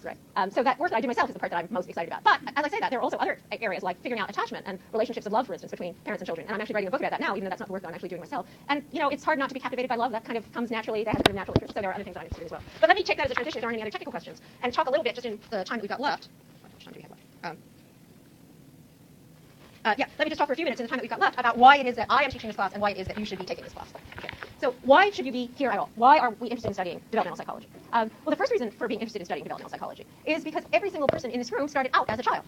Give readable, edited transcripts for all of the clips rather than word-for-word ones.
right? So that work that I do myself is the part that I'm most excited about. But as I say that, there are also other areas like figuring out attachment and relationships of love, for instance, between parents and children. And I'm actually writing a book about that now, even though that's not the work that I'm actually doing myself. And it's hard not to be captivated by love. That kind of comes naturally. That has a bit of natural interest. So there are other things that I'm interested in as well. But let me take that as a transition if there aren't any other technical questions and talk a little bit just in the time that we've got left. How much time do we have left? Let me just talk for a few minutes in the time that we've got left about why it is that I am teaching this class and why it is that you should be taking this class. Okay. So why should you be here at all? Why are we interested in studying developmental psychology? Well, the first reason for being interested in studying developmental psychology is because every single person in this room started out as a child.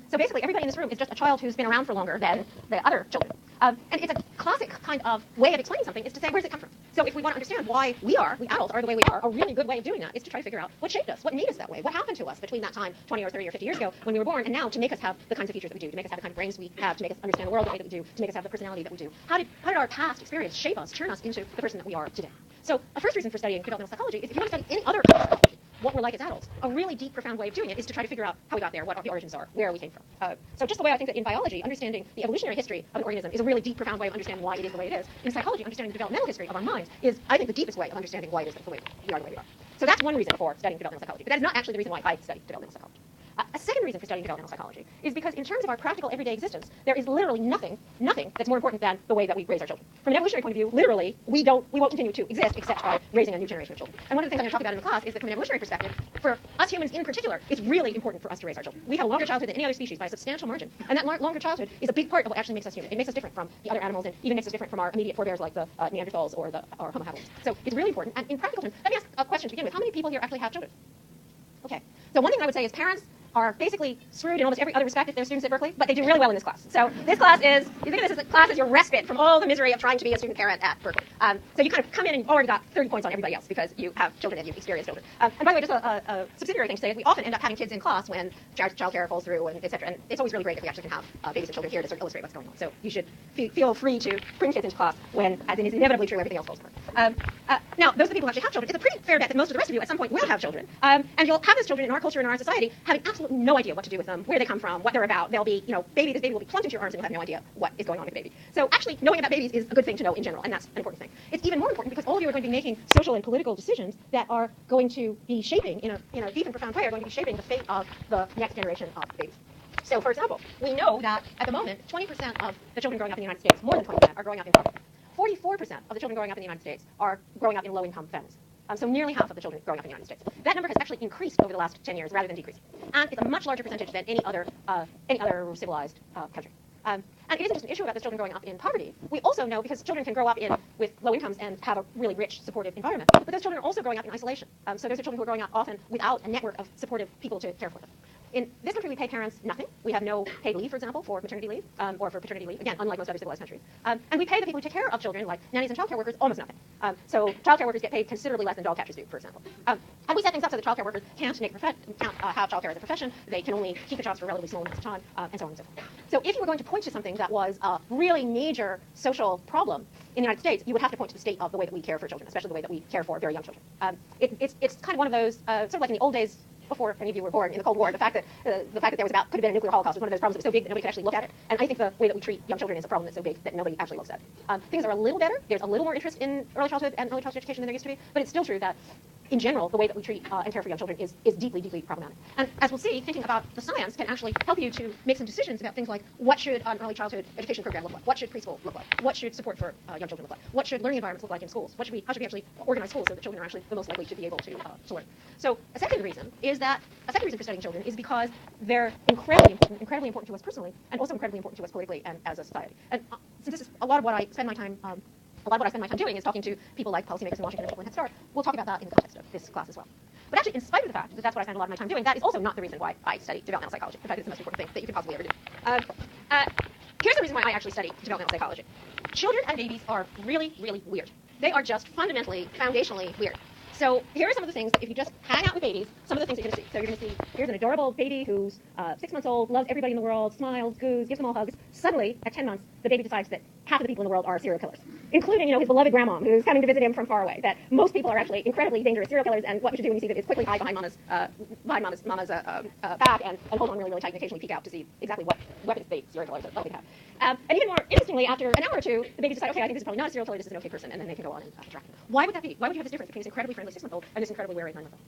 So basically, everybody in this room is just a child who's been around for longer than the other children. And it's a classic kind of way of explaining something is to say, where does it come from? So if we want to understand why we adults are the way we are, a really good way of doing that is to try to figure out what shaped us, what made us that way, what happened to us between that time, 20 or 30 or 50 years ago when we were born, and now to make us have the kinds of features that we do, to make us have the kind of brains we have, to make us understand the world the way that we do, to make us have the personality that we do. How did our past experience shape us, turn us into the person that we are today? So a first reason for studying developmental psychology is if you want to study any other kind of psychology, what we're like as adults, a really deep, profound way of doing it is to try to figure out how we got there, what the origins are, where we came from. So just the way I think that in biology, understanding the evolutionary history of an organism is a really deep, profound way of understanding why it is the way it is. In psychology, understanding the developmental history of our minds is, I think, the deepest way of understanding why it is the way we are the way we are. So that's one reason for studying developmental psychology, but that is not actually the reason why I study developmental psychology. A second reason for studying developmental psychology is because in terms of our practical everyday existence, there is literally nothing that's more important than the way that we raise our children. From an evolutionary point of view, literally, we won't continue to exist except by raising a new generation of children. And one of the things I'm going to talk about in the class is that from an evolutionary perspective, for us humans in particular, it's really important for us to raise our children. We have a longer childhood than any other species by a substantial margin. And that longer childhood is a big part of what actually makes us human. It makes us different from the other animals and even makes us different from our immediate forebears like the Neanderthals or Homo habilis. So it's really important. And in practical terms, let me ask a question to begin with. How many people here actually have children? Okay. So one thing I would say is parents are basically screwed in almost every other respect if they're students at Berkeley, but they do really well in this class. So this class is, you think of this as a class as your respite from all the misery of trying to be a student parent at Berkeley. So you kind of come in and you've already got 30 points on everybody else because you have children and you've experienced children. And by the way, just a subsidiary thing to say is we often end up having kids in class when child care falls through and et cetera. And it's always really great if we actually can have babies and children here to sort of illustrate what's going on. So you should feel free to bring kids into class when, as it is inevitably true, everything else falls apart. Now, those are the people who actually have children. It's a pretty fair bet that most of the rest of you at some point will have children. And you'll have those children in our culture and our society having absolutely no idea what to do with them, where they come from, what they're about. They'll be, this baby will be plunked into your arms and you'll have no idea what is going on with the baby. So actually, knowing about babies is a good thing to know in general, and that's an important thing. It's even more important because all of you are going to be making social and political decisions that are going to be shaping, in a deep and profound way, are going to be shaping the fate of the next generation of babies. So, for example, we know that at the moment, 20% of the children growing up in the United States, more than 20%, are growing up in poverty. 44% of the children growing up in the United States are growing up in low-income families. So nearly half of the children growing up in the United States. That number has actually increased over the last 10 years rather than decreased. And it's a much larger percentage than any other civilized country. And it isn't just an issue about those children growing up in poverty. We also know, because children can grow up with low incomes and have a really rich, supportive environment, but those children are also growing up in isolation. So those are children who are growing up often without a network of supportive people to care for them. In this country, we pay parents nothing. We have no paid leave, for example, for maternity leave or for paternity leave, again, unlike most other civilized countries. And we pay the people who take care of children, like nannies and childcare workers, almost nothing. So childcare workers get paid considerably less than dog catchers do, for example. And we set things up so that childcare workers can't have childcare as a profession. They can only keep the jobs for relatively small amounts of time, and so on and so forth. So if you were going to point to something that was a really major social problem in the United States, you would have to point to the state of the way that we care for children, especially the way that we care for very young children. It's kind of one of those, sort of like in the old days, before any of you were born, in the Cold War, the fact that there could have been a nuclear holocaust was one of those problems that was so big that nobody could actually look at it. And I think the way that we treat young children is a problem that's so big that nobody actually looks at it. Things are a little better. There's a little more interest in early childhood and early childhood education than there used to be, but it's still true that in general, the way that we treat and care for young children is deeply, deeply problematic. And as we'll see, thinking about the science can actually help you to make some decisions about things like what should an early childhood education program look like? What should preschool look like? What should support for young children look like? What should learning environments look like in schools? How should we actually organize schools so that children are actually the most likely to be able to learn? So a second reason for studying children is because they're incredibly important to us personally, and also incredibly important to us politically and as a society. And since this is a lot of what I spend my time doing is talking to people like policymakers in Washington and people in Head Start. We'll talk about that in the context of this class as well. But actually, in spite of the fact that that's what I spend a lot of my time doing, that is also not the reason why I study developmental psychology. In fact, it's the most important thing that you could possibly ever do. Here's the reason why I actually study developmental psychology. Children and babies are really, really weird. They are just fundamentally, foundationally weird. So here are some of the things that if you just hang out with babies, some of the things that you're going to see. So you're going to see, here's an adorable baby who's 6 months old, loves everybody in the world, smiles, goos, gives them all hugs. Suddenly, at 10 months, the baby decides that half of the people in the world are serial killers, including, his beloved grandmom, who's coming to visit him from far away. That most people are actually incredibly dangerous serial killers, and what you should do when you see that is quickly hide behind mama's back and hold on really, really tight and occasionally peek out to see exactly what weapons they serial killers are likely to have. And even more interestingly, after an hour or two, the baby decides, okay, I think this is probably not a serial killer, this is an okay person, and then they can go on and interact. Why would that be? Why would you have this difference between this incredibly friendly 6-month-old and this incredibly wary 9-month-old?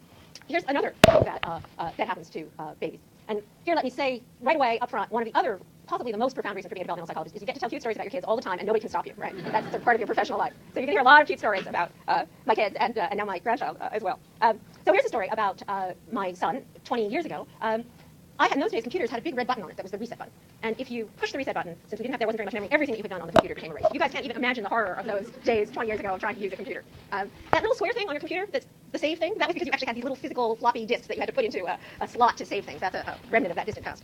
here's another thing that happens to babies. And here, let me say right away up front, one of the other, possibly the most profound reasons for being a developmental psychologist is you get to tell cute stories about your kids all the time, and nobody can stop you, right? That's sort of part of your professional life. So you can hear a lot of cute stories about my kids and now my grandchild as well. So here's a story about my son 20 years ago. I had in those days, computers had a big red button on it that was the reset button. And if you push the reset button, since there wasn't very much memory, everything that you had done on the computer became erased. You guys can't even imagine the horror of those days 20 years ago of trying to use a computer. That little square thing on your computer, that's the save thing, that was because you actually had these little physical floppy disks that you had to put into a slot to save things. That's a remnant of that distant past.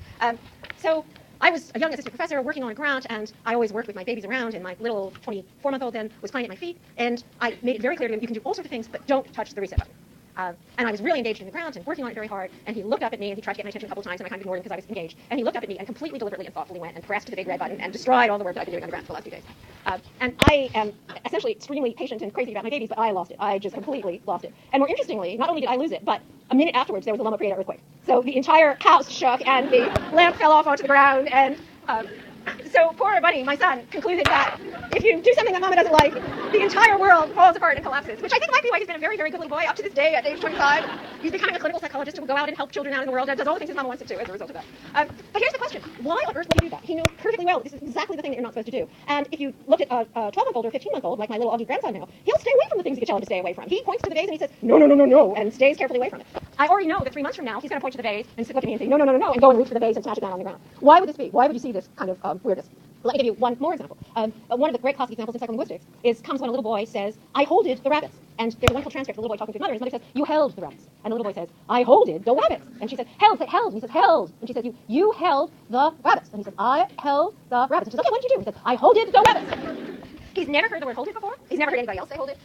So I was a young assistant professor working on a grant, and I always worked with my babies around, and my little 24-month-old then was climbing at my feet, and I made it very clear to him, you can do all sorts of things, but don't touch the reset button. And I was really engaged in the grant and working on it very hard, and he looked up at me, and he tried to get my attention a couple times, and I kind of ignored him because I was engaged. And he looked up at me and completely deliberately and thoughtfully went and pressed the big red button and destroyed all the work that I've been doing on the grant for the last 2 days. And I am essentially extremely patient and crazy about my babies, but I lost it. I just completely lost it. And more interestingly, not only did I lose it, but a minute afterwards there was a Loma Prieta earthquake. So the entire house shook, and the lamp fell off onto the ground, and so poor Buddy, my son, concluded that if you do something that Mama doesn't like, the entire world falls apart and collapses, which I think might be why he's been a very, very good little boy up to this day at age 25. He's becoming a clinical psychologist who will go out and help children out in the world and does all the things his mama wants him to as a result of that. But here's the question. Why on earth would he do that? He knows perfectly well that this is exactly the thing that you're not supposed to do. And if you look at a 12-month-old or a 15-month-old, like my little Augie grandson now, he'll stay away from the things that you tell him to stay away from. He points to the vase and he says, no, no, no, no, no, and stays carefully away from it. I already know that 3 months from now, he's going to point to the vase and look at me and say, no, no, no, no, no, and go and reach for the vase and smash it down on the ground. Why would this be? Why would you see this kind of weirdness? Let me give you one more example. One of the great classic examples in psycholinguistics comes when a little boy says, I holded the rabbits. And there's a wonderful transcript of the little boy talking to his mother, and his mother says, you held the rabbits. And the little boy says, I holded the rabbits. And she says, held, say held. And he says, held. And she says, you held the rabbits. And he says, I held the rabbits. And she says, okay, what did you do? He says, I holded the rabbits. He's never heard the word hold it before. He's never heard anybody else say hold it.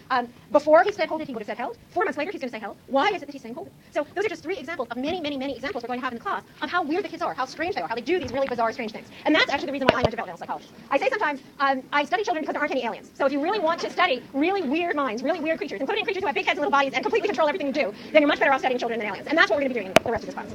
Before he said hold it, he would have said held. 4 months later, he's going to say held. Why is it that he's saying hold it? So those are just 3 examples of many, many, many examples we're going to have in the class of how weird the kids are, how strange they are, how they do these really bizarre, strange things. And that's actually the reason why I'm a developmental psychologist. I say sometimes, I study children because there aren't any aliens. So if you really want to study really weird minds, really weird creatures, including creatures who have big heads and little bodies and completely control everything you do, then you're much better off studying children than aliens. And that's what we're going to be doing the rest of this class.